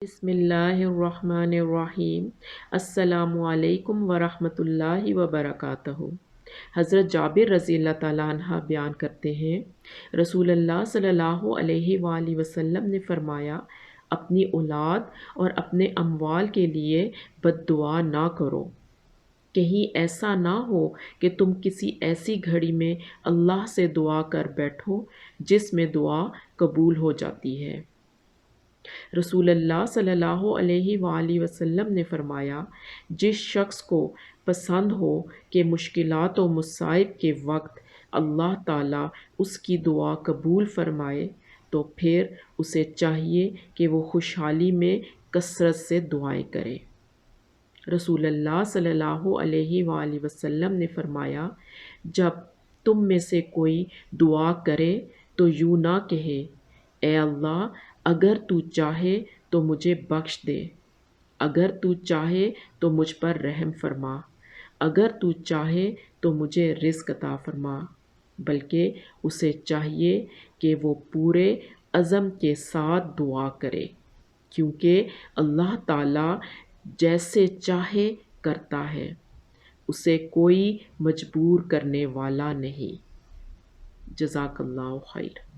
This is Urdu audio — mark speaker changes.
Speaker 1: بسم اللہ الرحمن الرحیم۔ السلام علیکم ورحمۃ اللہ وبرکاتہ۔ حضرت جابر رضی اللہ تعالیٰ عنہ بیان کرتے ہیں، رسول اللہ صلی اللہ علیہ وآلہ وسلم نے فرمایا، اپنی اولاد اور اپنے اموال کے لیے بد دعا نہ کرو۔ کہیں ایسا نہ ہو کہ تم کسی ایسی گھڑی میں اللہ سے دعا کر بیٹھو جس میں دعا قبول ہو جاتی ہے۔ رسول اللہ صلی اللہ علیہ وآلہ وسلم نے فرمایا، جس شخص کو پسند ہو کہ مشکلات و مصائب کے وقت اللہ تعالیٰ اس کی دعا قبول فرمائے تو پھر اسے چاہیے کہ وہ خوشحالی میں کثرت سے دعائیں کرے۔ رسول اللہ صلی اللہ علیہ وآلہ وسلم نے فرمایا، جب تم میں سے کوئی دعا کرے تو یوں نہ کہے، اے اللہ اگر تو چاہے تو مجھے بخش دے، اگر تو چاہے تو مجھ پر رحم فرما، اگر تو چاہے تو مجھے رزق عطا فرما، بلکہ اسے چاہیے کہ وہ پورے عزم کے ساتھ دعا کرے، کیونکہ اللہ تعالیٰ جیسے چاہے کرتا ہے، اسے کوئی مجبور کرنے والا نہیں۔ جزاک اللہ خیر۔